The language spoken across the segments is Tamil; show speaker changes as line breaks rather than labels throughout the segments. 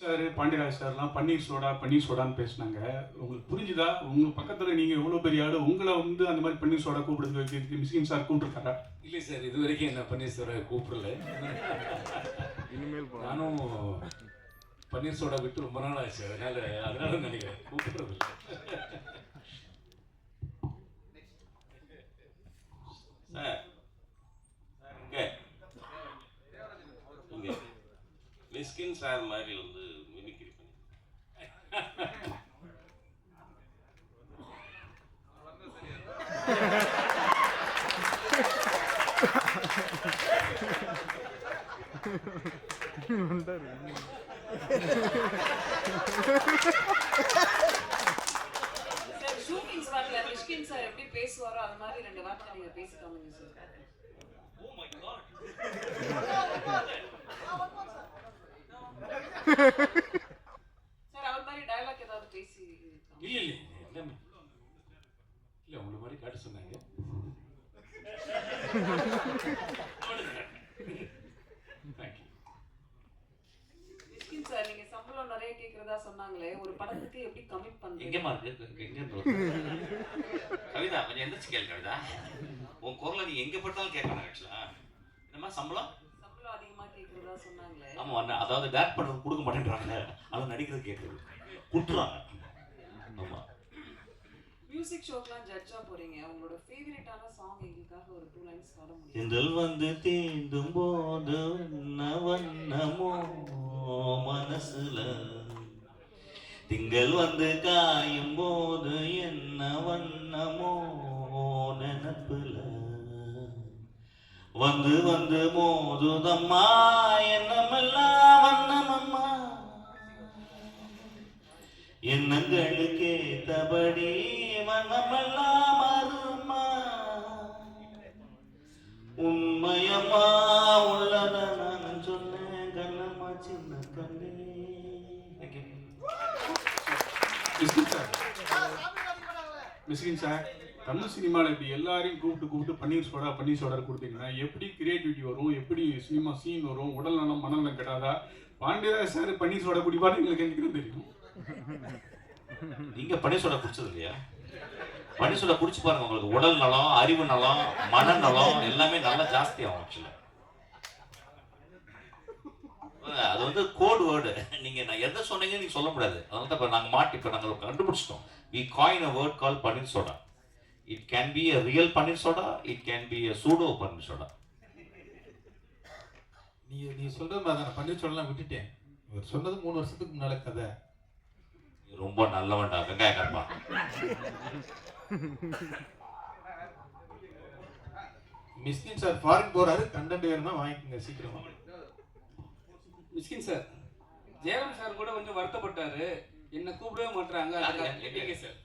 சார் பாண்டியராஜ் சார்லாம் பன்னீர் சோடான்னு பேசினாங்க. உங்களுக்கு புரிஞ்சுதா? உங்க பக்கத்தில் நீங்கள் எவ்வளோ பெரிய ஆள், உங்களை வந்து அந்த மாதிரி பன்னீர் சோடா கூப்பிடுறது வைக்கிறதுக்கு மிஸ்கின் சார் கூப்பிட்டுருக்காரா?
இல்லை சார், இது வரைக்கும் என்ன பன்னீர் சோடா கூப்பிடல. நானும் பன்னீர் சோடா விட்டு ரொம்ப நாள் ஆச்சு, அதனால நினைக்கிறேன் கூப்பிடுறது இல்லை.
சார் இங்கே இங்கே மிஸ்கின் சார் மாதிரி வந்து மிமிக்ரி பண்ணி
சார் ஷூட்டிங் ஸ்பாட்ல மிஷ்கின் சார் எப்படி பேசுவாரோ அது மாதிரி ரெண்டு வார்த்தை நீங்க பேசி காமிங்க sir.
Oh my god.
Sir அவர் மாதிரி டயலாக் ஏதாவது பேசி
இல்லை இல்லை எல்லாமே இல்லை, உங்களை மாதிரி காட்ட சொன்னாங்க. தேங்க்யூ.
மிஷ்கின் சார் நீங்க சம்பளம் நிறைய கேக்குறதா சொன்னாங்களே, ஒரு படத்துக்கு எப்படி கமிட் பண்றீங்க?
எங்கேம்மா இருக்கு? எங்கே கவிதா கொஞ்சம் எந்திரிச்சு கேளு கவிதா. உன் குரலை நீ எங்கே பட்டாலும் கேட்கணும். ஆக்சுவலா என்னம்மா சம்பளம்
அதிகமா கேக்குறதா சொன்னாங்களே.
ஆமா, அதாவது டேரக்ட் பண்ணுறது கொடுக்க மாட்டேன்றாங்க, அதை நடிக்கிறது கேட்குறது கொடுத்துறாங்க. ஆமா,
மியூசிக் ஷோக்கெல்லாம் ஜட்ஜா போறீங்க, உங்களோட ஃபேவரட்டான சாங் எங்களுக்காக ஒரு 2 லைன்ஸ் பாட முடியும்?
செந்தில் வந்து தீண்டும் போது வண்ணமோ மனசுல, திங்கள் வந்து காயும் போது என்ன வண்ணமோ நினப்புல, வந்து வந்து மோதுதம்மா என்னமெல்லாம் வண்ணமம்மா, எண்ணங்களுக்கு ஏத்தபடி வண்ணமெல்லாம் மாறுமா, உண்மையம்மா உள்ளத நான் சொன்னேன் கண்ணம்மா சின்ன கண்ணே.
மிஸ்கின் சார், தமிழ் சினிமாவில் இப்படி எல்லாரையும் கூப்பிட்டு பன்னீர் சோடா கொடுத்தீங்கன்னா எப்படி கிரியேட்டிவிட்டி வரும், எப்படி சினிமா சீன் வரும், உடல் நலம் மனநலம் கெடாதா? பாண்டியராஜ் சார் பன்னீர் சோடா குடிப்பாரு எங்களுக்கு எனக்கு தெரியும்.
நீங்க பன்னீர் சோடா குடிச்சது இல்லையா? பன்னீர் சோடா குடிச்சு பாருங்க, உங்களுக்கு உடல் நலம், அறிவு நலம், மனநலம் எல்லாமே நல்லா ஜாஸ்தி ஆகும். ஆக்சுவலா அது வந்து கோட் வேர்டு. நீங்க நான் எதை சொன்னீங்கன்னு நீங்க சொல்ல முடியாது. அதனால தான் இப்போ நாங்கள் கண்டுபிடிச்சிட்டோம். we coin a word called panneer soda. it can be a real panneer soda, it can be a pseudo panneer soda.
நீ சொல்றது மாதிரி நான் பன்னீர் சோடலாம் விட்டுட்டேன். இவர் சொன்னது 3 வருஷத்துக்கு முன்னால கதை.
ரொம்ப நல்லவன்டா வெங்காய கருப்பா.
மிஸ்கின் சார் ஃபாரின் போறாரு, கண்டென்ட் வேணுமா வாங்கிக்கோங்க சீக்கிரமா.
மிஸ்கின் சார், ஜெயராம் சார் கூட கொஞ்சம் வருத்தப்பட்டாரு, என்ன கூப்பிடவே மாட்டாங்க சார்.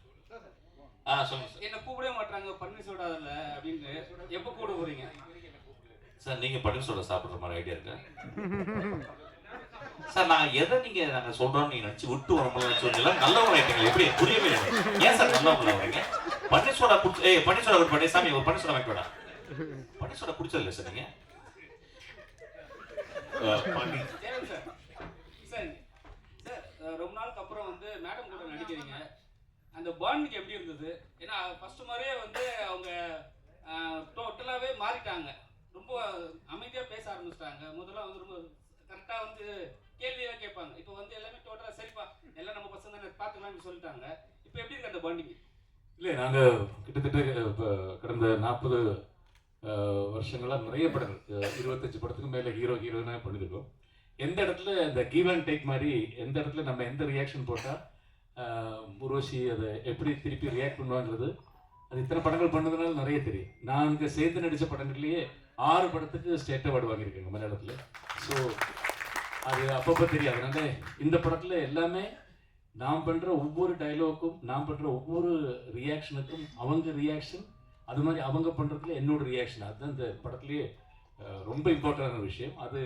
சொல்லுங்க சார்.
என்ன கூப்பிடவே மாட்டாங்க பன்னீர் சோடா இல்ல அப்படின்னு. எப்போ கூட போறீங்க
சார்? நீங்க பன்னீர் சோடா சாப்பிடுற மாதிரி ஐடியா இருக்கா சார்? நாங்க சொல்றோம் நீங்க நினைச்சு விட்டு வரணும் சொல்லல. நல்லவங்க ஆயிட்டீங்க எப்படி புரியவே இல்லை. ஏன் சார் நல்லவங்களா வரீங்க? பன்னீர் சோடா குடிச்சு பன்னீர் சோடா ஒரு பண்ணி சாமி ஒரு பன்னீர் சோடா வாங்கிட்டு வாடா. பன்னீர் சோடா குடிச்சது இல்லை சார் நீங்க?
ஜெயராம் சார், சார் ரொம்ப நாளுக்கு அப்புறம் வந்து மேடம் கூட நடிக்கிறீங்க, அந்த பாண்டிங் எப்படி இருந்தது? ஏன்னா ஃபர்ஸ்ட் மாதிரியே வந்து அவங்க டோட்டலாகவே மாறிட்டாங்க, ரொம்ப அமைதியாக பேச ஆரம்பிச்சிட்டாங்க. முதல்ல வந்து ரொம்ப கரெக்டாக வந்து கேள்வியாக கேட்பாங்க. இப்போ வந்து எல்லாமே டோட்டலாக சரிப்பா எல்லாம் நம்ம பசங்க தானே பார்த்துக்கலாம்னு சொல்லிட்டாங்க. இப்போ எப்படி இருக்கு அந்த பாண்டிங்?
இல்லை, நாங்கள் கிட்டத்தட்ட இப்போ கடந்த 40 வருஷங்களாக நிறைய படங்கள் 25 படத்துக்கு மேலே ஹீரோயினாக பண்ணியிருக்கோம். எந்த இடத்துல இந்த கிவ் அண்ட் டேக் மாதிரி எந்த இடத்துல நம்ம எந்த ரியாக்ஷன் போட்டால் உருவசி அதை எப்படி திருப்பி ரியாக்ட் பண்ணுவாங்கிறது அது இத்தனை படங்கள் பண்ணதுனால நிறைய தெரியும். நாங்கள் சேர்ந்து நடித்த படங்கள்லேயே 6 படத்துக்கு ஸ்டேட் அவார்டு வாங்கியிருக்கேங்க மலையாளத்தில். ஸோ அது அப்பப்போ தெரியும். அதனால இந்த படத்தில் எல்லாமே நான் பண்ணுற ஒவ்வொரு டைலாக்கும், நான் பண்ணுற ஒவ்வொரு ரியாக்ஷனுக்கும் அவங்க ரியாக்ஷன், அது மாதிரி அவங்க பண்ணுறதுல என்னோட ரியாக்ஷன், அதுதான் இந்த படத்துலேயே ரொம்ப இம்பார்ட்டண்டான விஷயம். அது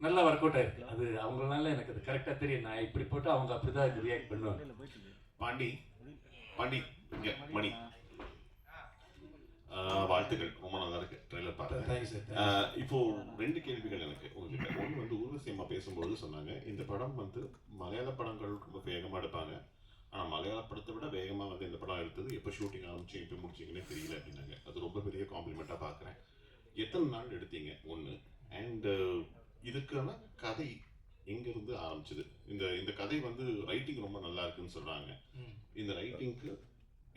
நல்லா ஒர்க் அவுட் ஆயிருக்கு. அது அவங்களால எனக்கு அது கரெக்டாக தெரியும். நான் இப்படி போட்டு அவங்க அப்படி தான் ரியாக்ட் பண்ணுவாங்க.
பாண்டி இங்க மணி வாழ்த்துக்கள், ரொம்ப நல்லா இருக்கு ட்ரெய்லர் பார்த்தேன்.
Thank you sir.
இப்போ 2 கேள்விகள் எனக்கு உங்ககிட்ட. ஒன்று வந்து ஊர்வசி அம்மா பேசும்போது சொன்னாங்க, இந்த படம் வந்து மலையாள படங்கள் ரொம்ப வேகமாக எடுப்பாங்க, ஆனால் மலையாள படத்தை விட வேகமாக வந்து இந்த படம் எடுத்தது எப்போ ஷூட்டிங் ஆரம்பிச்சு எப்போ முடிச்சிங்கன்னே தெரியல அப்படின்னாங்க. அது ரொம்ப பெரிய காம்ப்ளிமெண்ட்டாக பார்க்குறேன். எத்தனை நாள் எடுத்தீங்க ஒன்று, அண்டு இதுக்கான கதை எங்கேருந்து ஆரம்பிச்சது? இந்த கதை வந்து ரைட்டிங் ரொம்ப நல்லா இருக்குன்னு சொல்கிறாங்க. இந்த ரைட்டிங்க்கு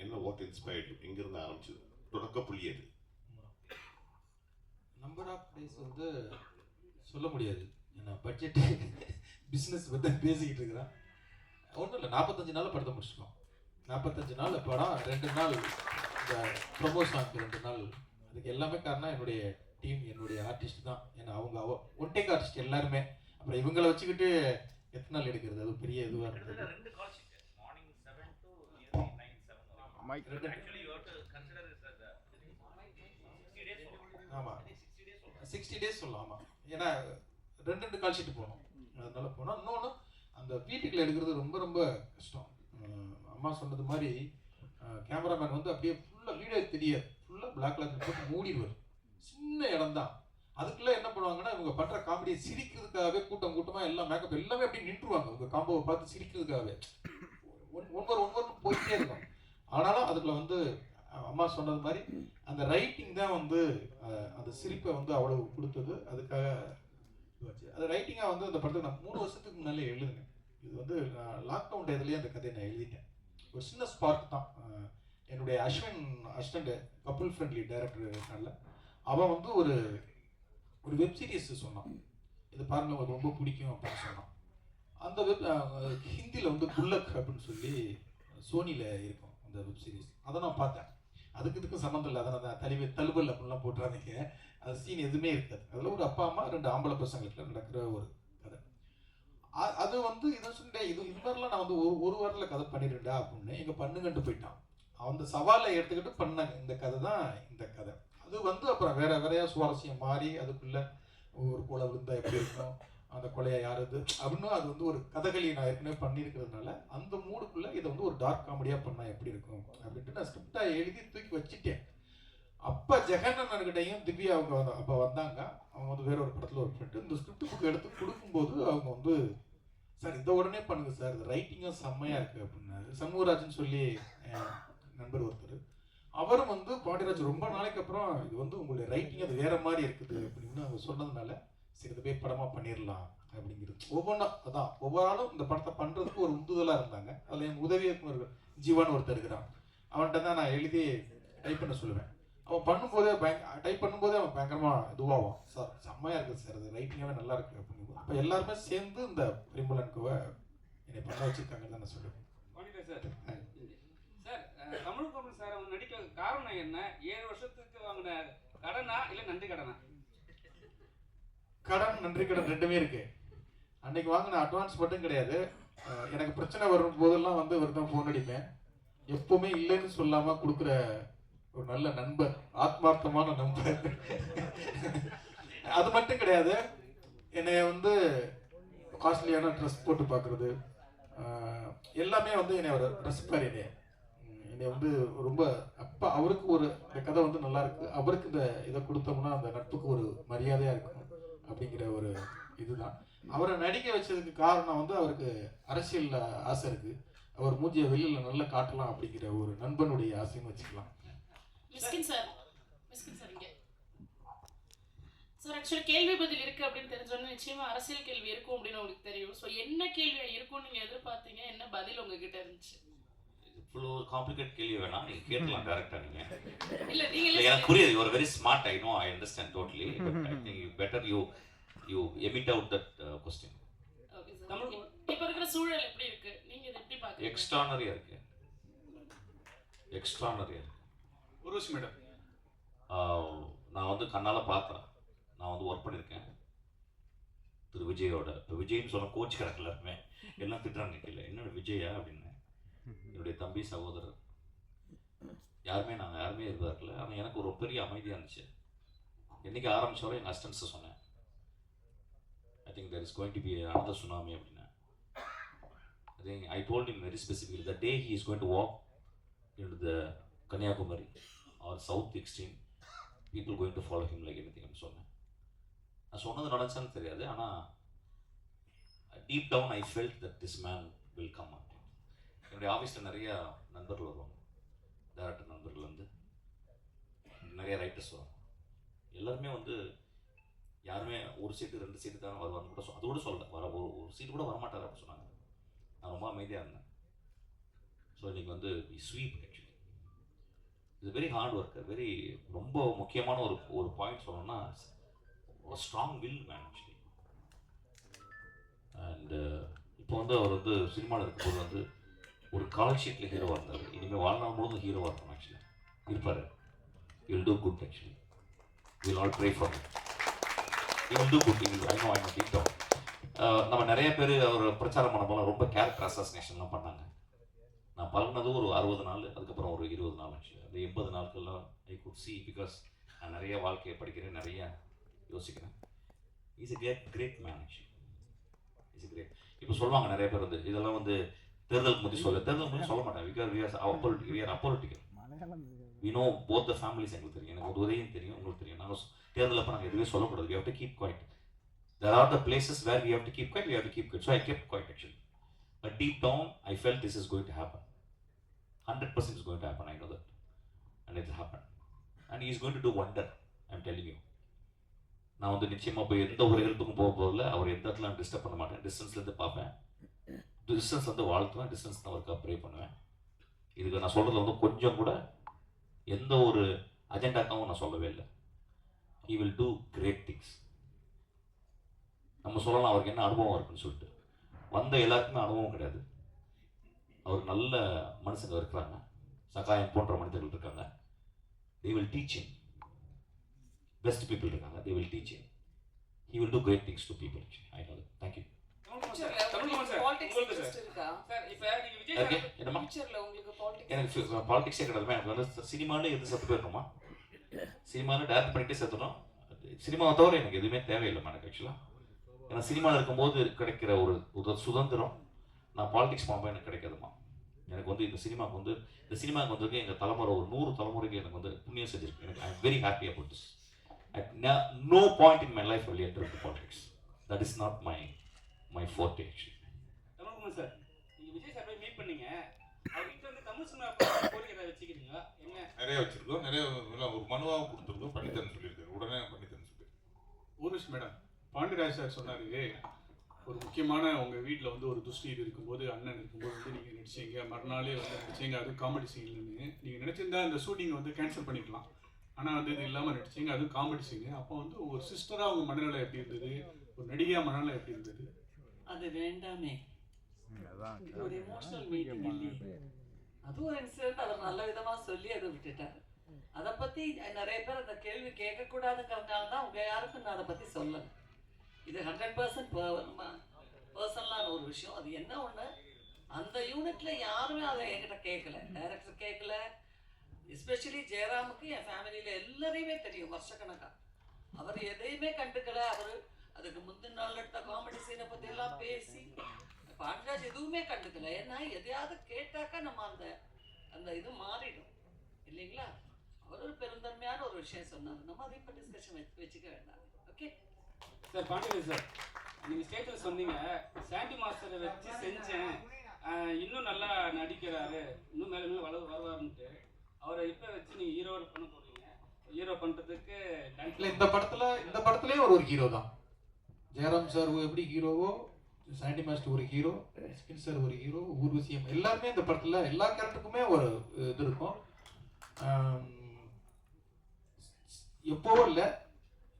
என்ன வாட் இன்ஸ்பயர்ட், எங்கேருந்து ஆரம்பிச்சது, தொடக்க புள்ளி எது?
நம்பர் ஆஃப் டேஸ் வந்து சொல்ல முடியாது, ஏன்னா பட்ஜெட் பிஸ்னஸ் பற்றி பேசிக்கிட்டு இருக்கிறேன். ஒன்றும் இல்லை, 45 நாள் படத்தை முடிச்சிட்டோம். 45 நாள் படம், 2 நாள் இந்த ப்ரொமோஷனுக்கு 2 நாள். அதுக்கு எல்லாமே காரணம் என்னுடைய டீம், என்னுடைய ஆர்டிஸ்ட் தான். ஏன்னா அவங்க ஒன் டேக் ஆர்டிஸ்ட் எல்லாருமே. அப்புறம் இவங்களை வச்சுக்கிட்டு எத்தனை நாள் எடுக்கிறது, அது பெரிய இதுவாக இருந்தது. ஆமாம், 60 டேஸ் சொல்லலாம். ஆமாம், ஏன்னா 2 கால் ஷீட் போகணும், அதனால போனோம். இன்னொன்று, அந்த வீட்டுக்குள்ள எடுக்கிறது ரொம்ப ரொம்ப கஷ்டம். அம்மா சொன்னது மாதிரி கேமராமேன் வந்து அப்படியே ஃபுல்லாக வீடியோ தெரியாது, ஃபுல்லாக பிளாக் கலர் போட்டு மூடிடுவார். சின்ன இடம் தான். அதுக்குள்ளே என்ன பண்ணுவாங்கன்னா, இவங்க பண்ணுற காமெடியை சிரிக்கிறதுக்காகவே கூட்டமாக எல்லாம் மேக்கப் எல்லாமே அப்படியே நின்றுவாங்க. உங்கள் காம்போவை பார்த்து சிரிக்கிறதுக்காகவே ஒவ்வொரு போயிட்டே இருக்கும். ஆனாலும் அதுக்குள்ள வந்து அம்மா சொன்னது மாதிரி அந்த ரைட்டிங் தான் வந்து அந்த சிரிப்பை வந்து அவ்வளவு கொடுத்தது. அதுக்காக அது ரைட்டிங்காக வந்து அந்த படத்துக்கு நான் 3 வருஷத்துக்கு முன்னாலே எழுதுனேன். இது வந்து நான் லாக்டவுன் டேத்துலேயே அந்த கதையை நான் எழுதிட்டேன். ஒரு சின்ன ஸ்பார்க் தான். என்னுடைய அஸ்வின் அசிஸ்டண்ட், கப்புள் ஃப்ரெண்ட்லி டைரக்டர்னால அவன் வந்து ஒரு வெப் சீரிஸ் சொன்னான், இது பாருங்க உங்களுக்கு ரொம்ப பிடிக்கும் அப்படின்னு சொன்னான். அந்த ஹிந்தியில் வந்து குல்லக் அப்படின்னு சொல்லி சோனியில் இருக்கும் அந்த வெப் சீரிஸ். அதை நான் பார்த்தேன். இதுக்கும் சம்மந்தம் இல்லை, அதனால் தான் தழுவல் அப்படின்லாம் போட்டுறாதீங்க, அது சீன் எதுவுமே இருக்காது. அதில் ஒரு அப்பா அம்மா 2 ஆம்பளை பசங்களுக்கு நடக்கிற ஒரு கதை. அது வந்து இதை சொல்லிட்டேன், இது மாதிரிலாம் நான் வந்து ஒரு வாரத்தில் கதை பண்ணிடுறேன்டா அப்படின்னு எங்கள் பண்ணுங்கன்ட்டு போயிட்டான். அந்த சவாலை எடுத்துக்கிட்டு பண்ண இந்த கதை தான் இந்த கதை. அது வந்து அப்புறம் வேறையா சுவாரஸ்யம் மாறி அதுக்குள்ளே ஒரு கொலை விழுந்தா எப்படி இருக்கும், அந்த கொலையை யாருது அப்படின்னு அது வந்து ஒரு கதகளி நான் ஏற்கனவே பண்ணியிருக்கிறதுனால அந்த மூடுக்குள்ளே இதை வந்து ஒரு டார்க் காமெடியாக பண்ணால் எப்படி இருக்கும் அப்படின்ட்டு நான் ஸ்கிரிப்டாக எழுதி தூக்கி வச்சுட்டேன். அப்போ ஜெகண்ணன்கிட்டையும் திவ்யா அவங்க அப்போ வந்தாங்க. அவங்க வந்து வேற ஒரு படத்தில் ஒரு ஃப்ரெண்டு. இந்த ஸ்கிரிப்ட் புக் எடுத்து கொடுக்கும்போது அவங்க வந்து, சார் இதை உடனே பண்ணுங்க சார், இது ரைட்டிங்கும் செம்மையாக இருக்குது அப்படின்னாரு. சண்முகராஜன் சொல்லி நண்பர் ஒருத்தர், அவரும் வந்து பாண்டியராஜ் ரொம்ப நாளைக்கு அப்புறம் இது வந்து உங்களுடைய ரைட்டிங் அது வேற மாதிரி இருக்குது அப்படின்னு அவங்க சொன்னதுனால சரி இதை போய் படமாக பண்ணிடலாம் அப்படிங்கிறது. ஒவ்வொரு ஆளும் இந்த படத்தை பண்ணுறதுக்கு ஒரு உந்துதலாக இருந்தாங்க. அதில் என் உதவி இயக்குனர் ஜீவான்னு ஒருத்தர் இருக்கிறான். அவன்கிட்ட தான் நான் எழுதி டைப் பண்ண சொல்லுவேன். அவன் பண்ணும்போதே டைப் பண்ணும்போதே அவன் பயங்கரமாக இதுவாகும், சார் செம்மையாக இருக்குது சார், அது ரைட்டிங்காகவே நல்லா இருக்குது அப்படின்னு. அப்போ எல்லாருமே சேர்ந்து இந்த பெரிம்பலன்கோவை என்னை பண்ண வச்சுருக்காங்கன்னு தான் நான் சொல்லுவேன்.
சார், தமிழ் கமல் சார் அவங்க நடிக்க காரணம் என்ன? 7 வருஷத்துக்கு வாங்கின கடனா இல்லை நன்றி கடனா?
கடன் நன்றி கடன் ரெண்டுமே இருக்கு. அன்னைக்கு வாங்கின அட்வான்ஸ் மட்டும் கிடையாது. எனக்கு பிரச்சனை வரும் போதெல்லாம் வந்து இவர் தான் ஃபோன் அடிப்பேன். எப்பவுமே இல்லைன்னு சொல்லாம கொடுக்குற ஒரு நல்ல நண்பர், ஆத்மார்த்தமான நண்பர். அது மட்டும் கிடையாது, என்னைய வந்து காஸ்ட்லியான ட்ரெஸ் போட்டு பார்க்குறது எல்லாமே வந்து என்னை ஒரு ரசிப்பார். என்னை வந்து ரொம்ப அப்பா அவருக்கு ஒரு இந்த கதை வந்து நல்லா இருக்கு, அவருக்கு இந்த இதை கொடுத்தோம்னா அந்த நட்புக்கு ஒரு மரியாதையாக இருக்கும் அப்படிங்கிற ஒரு இதுதான். அவரை நடிக்க வச்சதுக்கு காரணம் வந்து அவருக்கு அரசியல் ஆசை இருக்கு, அவர் மூஞ்சியை வெளியில் நல்லா காட்டலாம் அப்படிங்கிற ஒரு நண்பனுடைய ஆசைன்னு வச்சுக்கலாம்.
மிஸ்கின் சார் இங்கே சார் ஆக்சுவலி கேள்வி பதில் இருக்கு அப்படின்னு தெரிஞ்சோன்னு நிச்சயமா அரசியல் கேள்வி இருக்கும் அப்படின்னு உங்களுக்கு தெரியும். ஸோ என்ன கேள்வியா இருக்கும்னு நீங்க எதிர்பார்த்தீங்க, என்ன பதில் உங்ககிட்ட இருந்துச்சு?
இவ்வளோ ஒரு காம்ப்ளிகேட் கேள்வி வேணாம், நீங்க கேட்கலாம் டைரக்டா. நீங்க
இல்ல நீங்க
எனக்கு புரியுது, you are very smart, I know, I understand totally, but I think you better you emit out that question.
Okay sir, இப்போ இருக்கிற சூழல் எப்படி இருக்கு, நீங்க இதை எப்படி பாக்குறீங்க?
எக்ஸ்ட்ரானரியா இருக்கு.
உருவசி மேடம்,
நான் வந்து கண்ணால பார்த்தேன், நான் வந்து ஒர்க் பண்ணியிருக்கேன் திரு விஜயோட. இப்போ விஜய்னு சொன்ன கோச் கிடக்கலாருமே எல்லாம் திட்டுறாங்க, நிற்கல என்னோட விஜயா அப்படின்னு. என்னுடைய தம்பி சகோதரர் நாங்கள் யாருமே இதுவாக இருக்கல. ஆனால் எனக்கு ஒரு பெரிய அமைதியாக இருந்துச்சு. என்றைக்கு ஆரம்பித்தாலும் எங்கள் அசிஸ்டன்ஸை சொன்னேன், I think there is going to be another tsunami அப்படின்னு. I told him very specifically the day he is going to walk into the Kanyakumari, or south extreme people going to follow him like anything சொன்னேன். நான் சொன்னது நடந்துச்சான்னு தெரியாது, ஆனால் deep down I felt that this man will come up. என்னுடைய ஆஃபீஸில் நிறைய நண்பர்கள் வருவாங்க, டேரக்டர் நண்பர்கள் வந்து நிறைய ரைட்டர்ஸ் வருவாங்க. எல்லாருமே வந்து யாருமே ஒரு சீட்டு 2 சீட்டு தான் வருவான்னு கூட அது கூட சொல்லலை, வர ஒரு சீட்டு கூட வரமாட்டார் அப்படின்னு சொன்னாங்க. நான் ரொம்ப அமைதியாக இருந்தேன். ஸோ இன்னைக்கு வந்து ஸ்வீப் ஆக்சுவலி இது வெரி ஹார்ட் ஒர்க்கர், வெரி ரொம்ப முக்கியமான ஒரு பாயிண்ட் சொல்லணும்னா strong will man actually. And இப்போ வந்து அவர் வந்து சினிமாவில் இருக்கும்போது வந்து ஒரு கால் ஷீட்டில் ஹீரோவாக இருந்தார். இனிமேல் வாழ்நாள் முழுவதும் ஹீரோவாக இருக்கணும் ஆக்சுவலி இருப்பார். Will do good actually, will all pray for him. He will do good. I know deep down. நம்ம நிறைய பேர் அவர் பிரச்சாரம் பண்ண போல ரொம்ப கேரக்டர் அசாசினேஷன்லாம் பண்ணாங்க. நான் பழகினது ஒரு 60 நாள், அதுக்கப்புறம் ஒரு 20 நாள் ஆச்சு. அந்த 80 நாட்கள்லாம் ஐ குட் சி, பிகாஸ் நான் நிறைய வாழ்க்கையை படிக்கிறேன், நிறைய யோசிக்கிறேன். Is a great man actually. Is a great. இப்போ சொல்லுவாங்க நிறைய பேர் வந்து இதெல்லாம் வந்து தேர்தலுக்கு முந்தி தேர்தலுக்கு முந்தி சொல்ல மாட்டேன். Because we are apolitical. We know both the families. எங்களுக்கு தெரியும், எனக்கு உதயம் தெரியும், உங்களுக்கு தெரியும். நாங்கள் தேர்தல் அப்போ நாங்கள் எதுவுமே சொல்லக்கூடாது. We have to keep quiet. There are the places where we have to keep quiet, we have to keep quiet. So I kept quiet actually. But deep down, I felt this is going to happen. 100% is going to happen, I know that. And it will happen. And he is going to do wonder, I am telling you. நான் வந்து நிச்சயமாக போய் எந்த ஒரு ஹெல்ப்புக்கும் போக போதில்லை. அவர் எந்த இடத்துல நான் டிஸ்டர்ப் பண்ண மாட்டேன். டிஸ்டன்ஸ்லேருந்து பார்ப்பேன், டிஸ்டன்ஸ்லேருந்து வாழ்த்துவேன், டிஸ்டன்ஸ் தான் அவருக்கு ப்ரே பண்ணுவேன். இதுக்கு நான் சொல்கிறது வந்து கொஞ்சம் கூட எந்த ஒரு அஜெண்டாக்காகவும் நான் சொல்லவே இல்லை. He will do great things. நம்ம சொல்லலாம் அவருக்கு என்ன அனுபவம் இருக்குன்னு சொல்லிட்டு. வந்த எல்லாருக்குமே அனுபவம் கிடையாது. அவர் நல்ல மனுஷங்க இருக்கிறாங்க, சகாயம் போன்ற மனிதர்கள் இருக்காங்க. They will teach him. Best people இருக்காங்க. They will teach him. He will do great things to people. I know that. Thank you. எனக்கு பாலிடிக்ஸே கிடையாது. எனக்கு வந்து சினிமாவில் எது செத்து போயிடணுமா, சினிமாவில் டேரக்ட் பண்ணிகிட்டே செத்துடும். சினிமாவை தவிர எனக்கு எதுவுமே தேவையில்லை எனக்கு ஆக்சுவலாக. ஏன்னா சினிமாவில் இருக்கும்போது கிடைக்கிற ஒரு சுதந்திரம் நான் பாலிடிக்ஸ் போகும்போது எனக்கு கிடைக்காதுமா. எனக்கு வந்து இந்த சினிமாவுக்கு வந்து எங்கள் தலைமுறை ஒரு 100 தலைமுறைக்கு எனக்கு வந்து புண்ணியம் செஞ்சிருக்கு. எனக்கு I am very happy about this. No point in my life வெளியே enter politics. That is not my forte actually.
Tamilkumar sir, நீங்கள் விஜய் சார் போய் மீட் பண்ணீங்க, அவர் வீட்டில் வந்து தமிழ் சினிமா கோரிக்கை வச்சுக்கிறீங்களா? என்ன
நிறைய வச்சிருக்கோம், நிறைய ஒரு மனுவாகவும் கொடுத்துருக்கோம், பண்ணித்தரேன்னு சொல்லியிருக்காரு. உடனே பண்ணித்தரேன்னு சொல்லி
ஊர்வசி மேடம், பாண்டியராஜ் சார் சொன்னார், ஒரு முக்கியமான உங்கள் வீட்டில் வந்து ஒரு துஷ்டீர் இருக்கும்போது, அண்ணன் இருக்கும்போது வந்து நீங்கள் நடிச்சீங்க, மறுநாளே வந்து நடிச்சீங்க, அது காமெடி சீன்லன்னு நீங்கள் நினச்சிருந்தா அந்த ஷூட்டிங்கை வந்து கேன்சல் பண்ணிக்கலாம். ஆனால் வந்து இது இல்லாமல் நடிச்சிங்க, அது காமெடி சீனு. அப்போ வந்து ஒரு சிஸ்டராக உங்கள் மனநிலை எப்படி இருந்தது, ஒரு நடிகையாக மனநிலை எப்படி இருந்தது?
அது வேண்டாமே, இது ஒரு எமோஷனல் மீட்டிங் இல்லையே. அது ஒரு இன்சிடென்ட், அதை நல்ல விதமாக சொல்லி அதை விட்டுட்டார். அதை பற்றி நிறைய பேர் அந்த கேள்வி கேட்கக்கூடாதுங்கிறதுனால தான் உங்கள் யாருக்கும் நான் அதை பற்றி சொல்லலை. இது 100% பர்சனலான ஒரு விஷயம். அது என்ன ஒன்று, அந்த யூனிட்டில் யாருமே அதை என்கிட்ட கேட்கல, டைரக்டர் கேட்கல. எஸ்பெஷலி ஜெயராமுக்கு என் ஃபேமிலியில் எல்லாரையுமே தெரியும் வருஷக்கணக்காக. அவர் எதையுமே கண்டுக்கல. அவர் அதுக்கு முந்தின நாள் எடுத்த காமெடி சீனை பற்றி எல்லாம் பேசி பாண்டியராஜ் எதுவுமே கண்டுக்கல. ஏன்னா எதையாவது கேட்டாக்கா நம்ம அந்த இது மாறிடும் இல்லைங்களா. அவர் ஒரு பெருந்தன்மையான ஒரு விஷயம் சொன்னார், நம்ம அதை இப்போ டிஸ்கஷன் வச்சுக்க வேண்டாம். Okay
sir. பாண்டியராஜ் சார், நீங்கள் ஸ்டேஜில் சொன்னீங்க சாண்டி மாஸ்டரை வச்சு செஞ்சேன், இன்னும் நல்லா நடிக்கிறாரு, இன்னும் மேலே மேலே வருவாருன்ட்டு. அவரை இப்போ வச்சு நீங்கள் ஹீரோ பண்ண போகிறீங்க. ஹீரோ பண்ணுறதுக்கு
இந்த படத்துலேயே ஒரு ஹீரோ தான். ஜெயராம் சார் எப்படி ஹீரோவோ, சாண்டி மாஸ்டர் ஒரு ஹீரோ, ஸ்கின் சார் ஒரு ஹீரோ, ஊர்வசியம் எல்லாருமே இந்த படத்தில் எல்லா கேரக்டருக்குமே ஒரு இது இருக்கும். எப்போவோ இல்லை,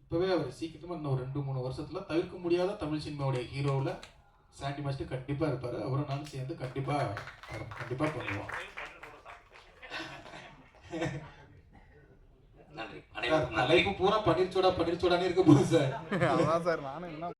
இப்போவே அவர் சீக்கிரமாக இன்னும் 2-3 வருஷத்தில் தவிர்க்க முடியாத தமிழ் சினிமாவுடைய ஹீரோவில் சாண்டி மாஸ்டர் கண்டிப்பாக இருப்பார். அவரும் நானும் சேர்ந்து கண்டிப்பாக பண்ணுவோம்.
நன்றி.
லைஃப் பூரா பன்னீர் சோடானே இருக்க போகுது சார்.
அதான் சார் நானும்